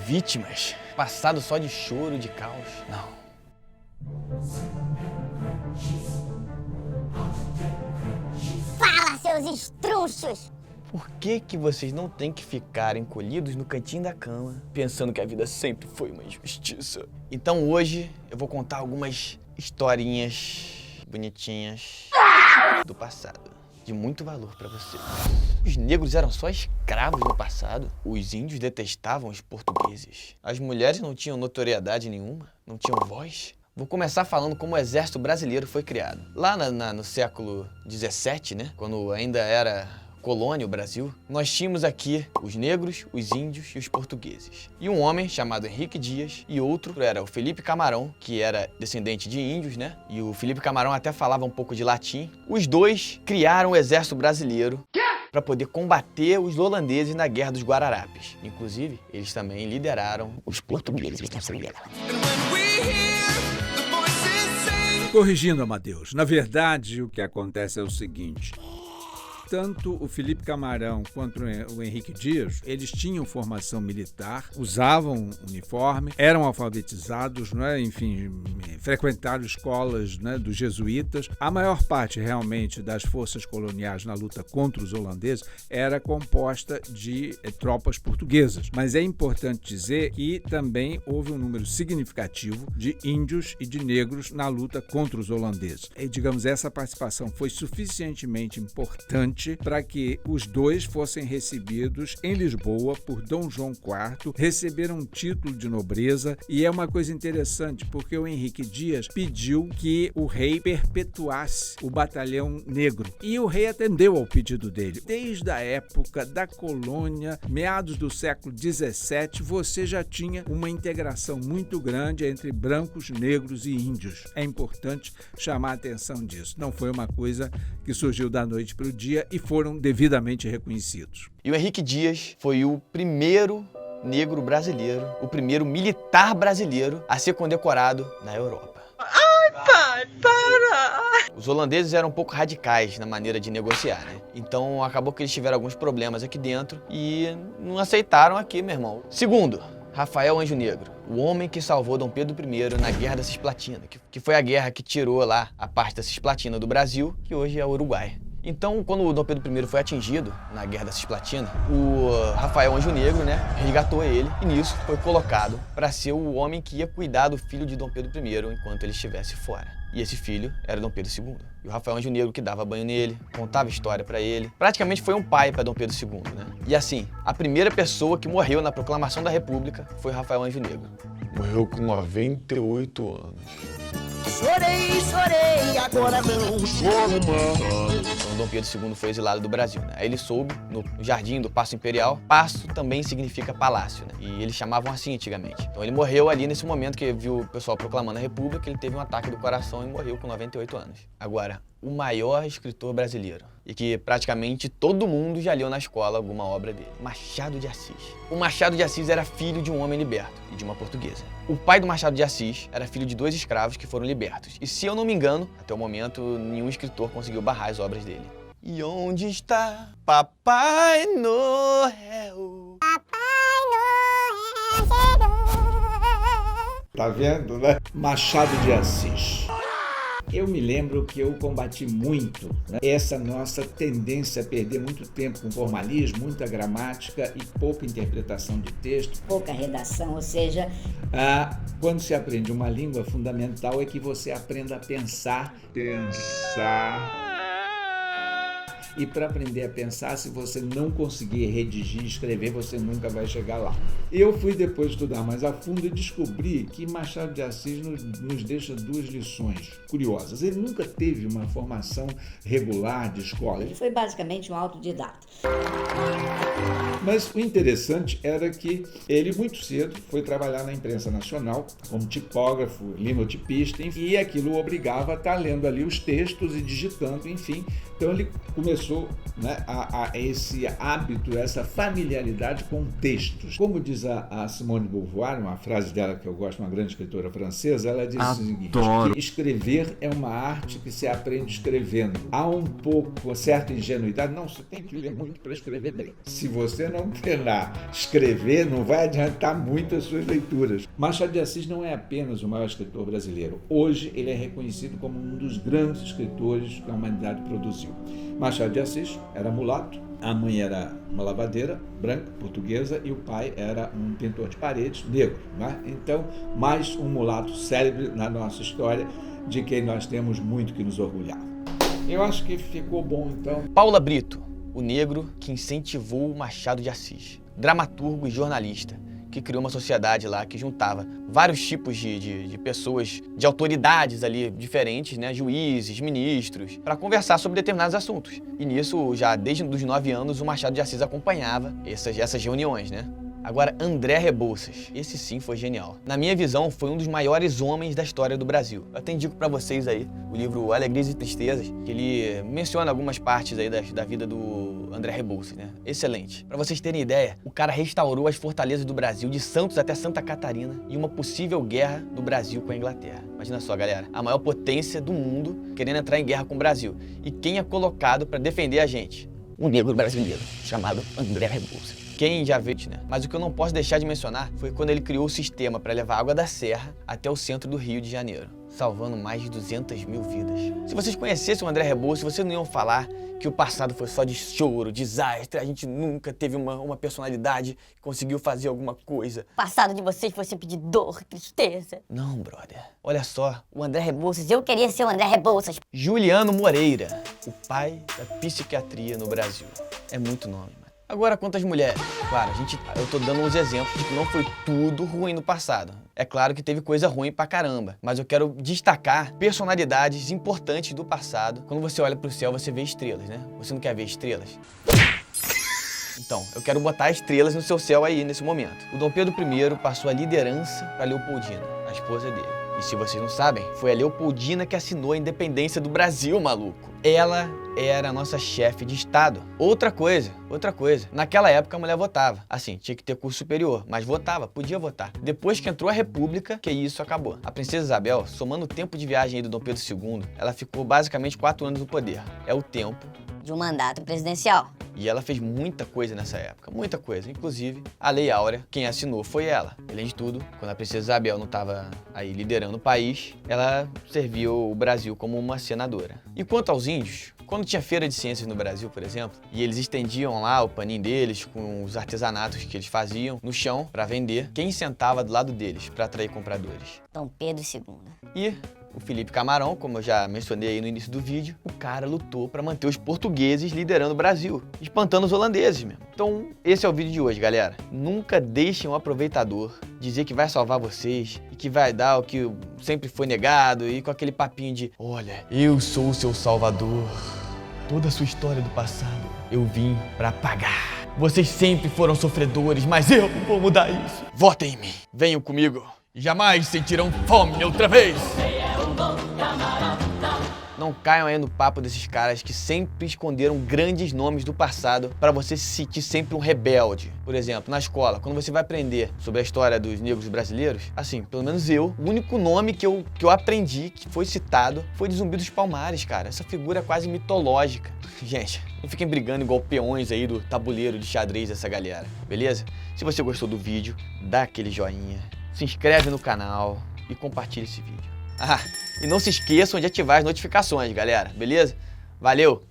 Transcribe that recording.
vítimas, passado só de choro e de caos. Não. Fala, seus estrunchos! Por que vocês não têm que ficar encolhidos no cantinho da cama, pensando que a vida sempre foi uma injustiça? Então hoje eu vou contar algumas historinhas bonitinhas do passado, de muito valor pra vocês. Os negros eram só escravos no passado. Os índios detestavam os portugueses. As mulheres não tinham notoriedade nenhuma, não tinham voz. Vou começar falando como o exército brasileiro foi criado. Lá no século 17, né, quando ainda era colônia o Brasil, nós tínhamos aqui os negros, os índios e os portugueses. E um homem chamado Henrique Dias e outro era o Felipe Camarão, que era descendente de índios, né? E o Felipe Camarão até falava um pouco de latim. Os dois criaram o exército brasileiro para poder combater os holandeses na Guerra dos Guararapes. Inclusive, eles também lideraram os portugueses. Corrigindo, Amadeus, na verdade o que acontece é o seguinte: tanto o Felipe Camarão quanto o Henrique Dias, eles tinham formação militar, usavam uniforme, eram alfabetizados, né? Enfim, frequentaram escolas, né, dos jesuítas. A maior parte realmente das forças coloniais na luta contra os holandeses era composta de tropas portuguesas. Mas é importante dizer que também houve um número significativo de índios e de negros na luta contra os holandeses. E, digamos, essa participação foi suficientemente importante para que os dois fossem recebidos em Lisboa por Dom João IV, receberam um título de nobreza, e é uma coisa interessante porque o Henrique Dias pediu que o rei perpetuasse o batalhão negro, e o rei atendeu ao pedido dele. Desde a época da colônia, meados do século XVII, você já tinha uma integração muito grande entre brancos, negros e índios. É importante chamar a atenção disso. Não foi uma coisa que surgiu da noite para o dia, e foram devidamente reconhecidos. E o Henrique Dias foi o primeiro negro brasileiro, o primeiro militar brasileiro a ser condecorado na Europa. Ai, pai, para! Os holandeses eram um pouco radicais na maneira de negociar, né? Então acabou que eles tiveram alguns problemas aqui dentro e não aceitaram aqui, meu irmão. Segundo, Rafael Anjo Negro, o homem que salvou Dom Pedro I na Guerra da Cisplatina, que foi a guerra que tirou lá a parte da Cisplatina do Brasil, que hoje é o Uruguai. Então, quando o Dom Pedro I foi atingido na Guerra da Cisplatina, o Rafael Anjo Negro, né, resgatou ele, e nisso foi colocado para ser o homem que ia cuidar do filho de Dom Pedro I enquanto ele estivesse fora. E esse filho era Dom Pedro II. E o Rafael Anjo Negro que dava banho nele, contava história para ele. Praticamente foi um pai para Dom Pedro II, né? E assim, a primeira pessoa que morreu na proclamação da República foi Rafael Anjo Negro. Morreu com 98 anos. Chorei, agora não choro mais. Então Dom Pedro II foi exilado do Brasil, né? Aí ele soube, no jardim do Paço Imperial, paço também significa palácio, né? E eles chamavam assim antigamente. Então ele morreu ali nesse momento que viu o pessoal proclamando a República, ele teve um ataque do coração e morreu com 98 anos. Agora, o maior escritor brasileiro, e que praticamente todo mundo já leu na escola alguma obra dele, Machado de Assis. O Machado de Assis era filho de um homem liberto e de uma portuguesa. O pai do Machado de Assis era filho de 2 escravos que foram libertos. E se eu não me engano, até o momento, nenhum escritor conseguiu barrar as obras dele. E onde está Papai Noel? Papai Noel chegou. Tá vendo, né? Machado de Assis. Eu me lembro que eu combati muito, né, essa nossa tendência a perder muito tempo com formalismo, muita gramática e pouca interpretação de texto. Pouca redação, ou seja... Quando se aprende uma língua, fundamental é que você aprenda a pensar. E para aprender a pensar, se você não conseguir redigir, escrever, você nunca vai chegar lá. Eu fui depois estudar mais a fundo e descobri que Machado de Assis nos deixa 2 lições curiosas. Ele nunca teve uma formação regular de escola. Ele foi basicamente um autodidata. Mas o interessante era que ele muito cedo foi trabalhar na imprensa nacional como tipógrafo, linotipista, enfim, e aquilo o obrigava a estar lendo ali os textos e digitando, enfim. Então ele começou começou, né, a esse hábito, essa familiaridade com textos. Como diz a Simone de Beauvoir, uma frase dela que eu gosto, uma grande escritora francesa, ela diz o seguinte, que escrever é uma arte que se aprende escrevendo. Há um pouco, certa ingenuidade, não, você tem que ler muito para escrever bem. Se você não treinar escrever, não vai adiantar muito as suas leituras. Machado de Assis não é apenas o maior escritor brasileiro. Hoje ele é reconhecido como um dos grandes escritores que a humanidade produziu. Machado de Assis era mulato, a mãe era uma lavadeira branca, portuguesa, e o pai era um pintor de paredes, negro. Né? Então, mais um mulato célebre na nossa história, de quem nós temos muito que nos orgulhar. Eu acho que ficou bom, então. Paula Brito, o negro que incentivou Machado de Assis, dramaturgo e jornalista, que criou uma sociedade lá que juntava vários tipos de pessoas, de autoridades ali diferentes, né, juízes, ministros, para conversar sobre determinados assuntos. E nisso, já desde os 9 anos, o Machado de Assis acompanhava essas reuniões, né? Agora, André Rebouças, esse sim foi genial. Na minha visão, foi um dos maiores homens da história do Brasil. Eu até indico pra vocês aí o livro Alegrias e Tristezas, que ele menciona algumas partes aí da vida do André Rebouças, né? Excelente. Pra vocês terem ideia, o cara restaurou as fortalezas do Brasil, de Santos até Santa Catarina, e uma possível guerra do Brasil com a Inglaterra. Imagina só, galera, a maior potência do mundo querendo entrar em guerra com o Brasil. E quem é colocado pra defender a gente? Um negro brasileiro, chamado André Rebouças. Quem já viu, né? Mas o que eu não posso deixar de mencionar foi quando ele criou o sistema para levar água da serra até o centro do Rio de Janeiro, salvando mais de 200 mil vidas. Se vocês conhecessem o André Rebouças, vocês não iam falar que o passado foi só de choro, desastre, a gente nunca teve uma personalidade que conseguiu fazer alguma coisa. O passado de vocês foi sempre de dor, tristeza. Não, brother. Olha só, o André Rebouças, eu queria ser o André Rebouças. Juliano Moreira, o pai da psiquiatria no Brasil. É muito nome, mano. Agora, quantas mulheres? Claro, eu tô dando uns exemplos de que não foi tudo ruim no passado. É claro que teve coisa ruim pra caramba, mas eu quero destacar personalidades importantes do passado. Quando você olha pro céu, você vê estrelas, né? Você não quer ver estrelas? Então, eu quero botar estrelas no seu céu aí, nesse momento. O Dom Pedro I passou a liderança pra Leopoldina, a esposa dele. E se vocês não sabem, foi a Leopoldina que assinou a independência do Brasil, maluco. Ela era a nossa chefe de Estado. Outra coisa. Naquela época a mulher votava. Assim, tinha que ter curso superior, mas votava, podia votar. Depois que entrou a República, que isso acabou. A princesa Isabel, somando o tempo de viagem aí do Dom Pedro II, ela ficou basicamente 4 anos no poder. É o tempo de um mandato presidencial. E ela fez muita coisa nessa época, muita coisa. Inclusive, a Lei Áurea, quem assinou foi ela. Além de tudo, quando a princesa Isabel não estava aí liderando o país, ela serviu o Brasil como uma senadora. E quanto aos índios, quando tinha feira de ciências no Brasil, por exemplo, e eles estendiam lá o paninho deles com os artesanatos que eles faziam no chão para vender, quem sentava do lado deles para atrair compradores? Dom Pedro II. E o Felipe Camarão, como eu já mencionei aí no início do vídeo, o cara lutou para manter os portugueses liderando o Brasil, espantando os holandeses mesmo. Então, esse é o vídeo de hoje, galera. Nunca deixem um aproveitador dizer que vai salvar vocês e que vai dar o que sempre foi negado e com aquele papinho de olha, eu sou o seu salvador. Toda a sua história do passado eu vim para apagar. Vocês sempre foram sofredores, mas eu vou mudar isso. Votem em mim. Venham comigo. Jamais sentirão fome outra vez. Não caiam aí no papo desses caras que sempre esconderam grandes nomes do passado para você se sentir sempre um rebelde. Por exemplo, na escola, quando você vai aprender sobre a história dos negros brasileiros, assim, pelo menos eu, o único nome que eu aprendi, que foi citado, foi de Zumbi dos Palmares, cara. Essa figura é quase mitológica. Gente, não fiquem brigando igual peões aí do tabuleiro de xadrez dessa galera, beleza? Se você gostou do vídeo, dá aquele joinha, se inscreve no canal e compartilha esse vídeo. Ah, e não se esqueçam de ativar as notificações, galera, beleza? Valeu!